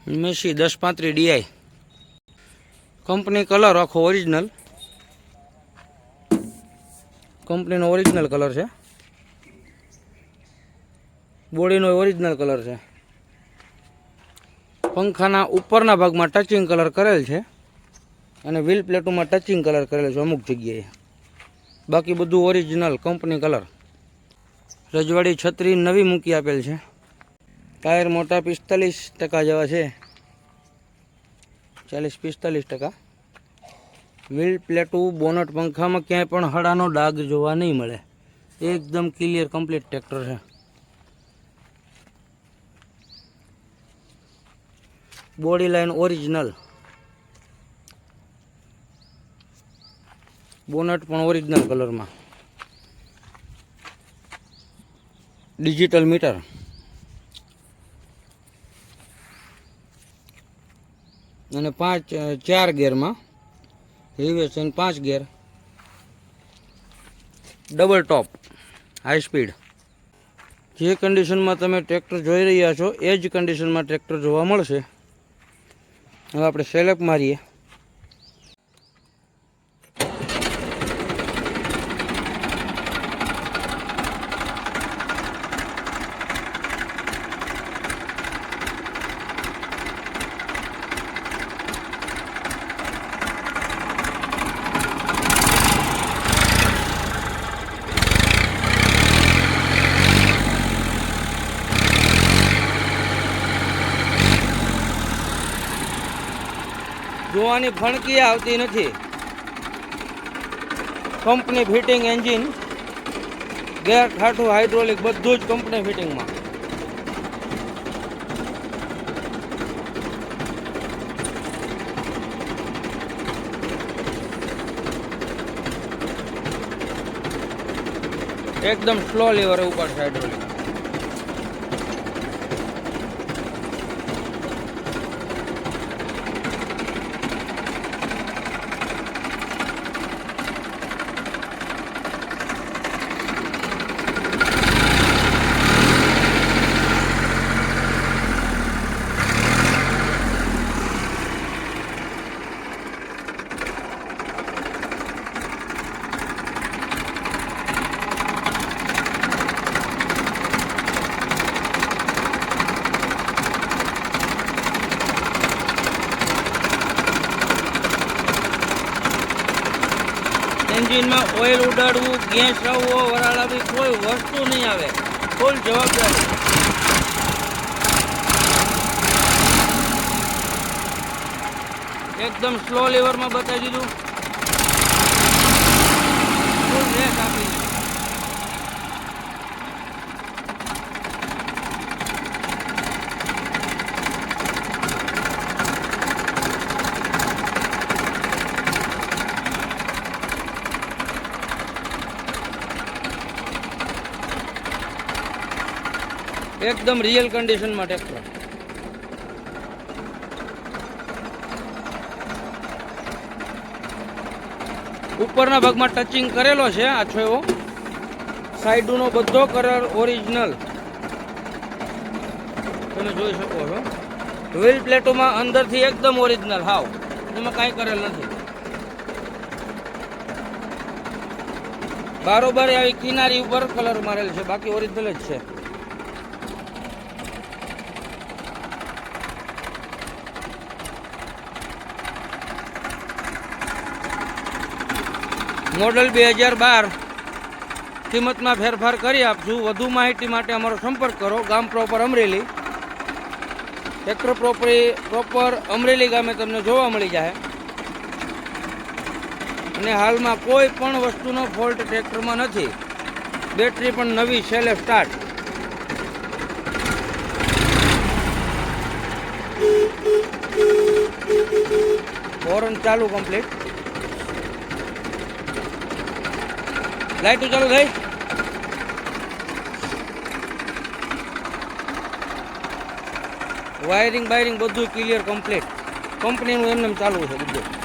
Massey 1035 DI company colour આખો original, કંપનીનો original colour છે, બોડીનો ઓરિજિનલ કલર છે. પંખાના ઉપરના ભાગમાં ટચિંગ કલર કરેલ છે અને વ્હીલ પ્લેટોમાં ટચિંગ કલર કરેલ છે અમુક જગ્યાએ, બાકી બધું ઓરિજિનલ કંપની કલર. રજવાડી છત્રી નવી મૂકી આપેલ છે. ટાયર મોટા 45% જેવા છે, 40-45%. વ્હીલ પ્લેટું બોનટ પંખામાં ક્યાંય પણ હળાનો ડાઘ જોવા નહીં મળે, એકદમ ક્લિયર કમ્પ્લીટ ટ્રેક્ટર છે. બોડી લાઈન ઓરિજિનલ, બોનટ પણ ઓરિજિનલ કલરમાં. ડિજિટલ મીટર, અને 4 ગેરમાં રિવર્સ અને 5 ગેર, ડબલ ટોપ, હાઈ સ્પીડ. જે કન્ડિશનમાં તમે ટ્રેક્ટર જોઈ રહ્યા છો એ જ કન્ડિશનમાં ટ્રેક્ટર જોવા મળશે. હવે આપણે સેલેક્ટ મારીએ. જોવાની ફણકી આવતી નથી. કંપની ફિટિંગ એન્જિન, ગેર ઠાઠું, હાઇડ્રોલિક બધું જ કંપની ફિટિંગમાં. એકદમ સ્લો લીવર ઉપર છે હાઇડ્રોલિક. એન્જિનમાં ઓઇલ ઉડાડવું, ગેસ આવવો, વરાળાવી કોઈ વસ્તુ નહીં આવે, ફૂલ જવાબદારી. એકદમ સ્લો લીવરમાં બતાવી દીધું, ફૂલ રેસ આપી દીધું. એકદમ રિયલ કન્ડિશનમાં ટ્રેક્ટર. ઉપરના ભાગમાં ટચિંગ કરેલો છે આછો એવો, સાઈડનો બધો કલર ઓરિજિનલ તમે જોઈ શકો છો. વ્હીલ પ્લેટોમાં અંદરથી એકદમ ઓરિજિનલ, હાવ એમાં કાંઈ કરેલ નથી. બારોબાર આવી કિનારી ઉપર કલર મારેલ છે, બાકી ઓરિજિનલ જ છે. મોડલ 2012. કિંમતમાં ફેરફાર કરી આપશું. વધુ માહિતી માટે અમારો સંપર્ક કરો. ગામ proper Amreli. Tractor proper Amreli ગામે તમને જોવા મળી જાય. અને હાલમાં કોઈ પણ વસ્તુનો ફોલ્ટ ટ્રેક્ટરમાં નથી. બેટરી પણ નવી, સેલ્ફ સ્ટાર્ટ. હોર્ન ચાલુ કમ્પ્લીટ. લાઈટો ચાલુ થઈ. વાયરિંગ બાયરિંગ બધું ક્લિયર કમ્પ્લીટ. કંપનીનું એમને ચાલુ છે બધું.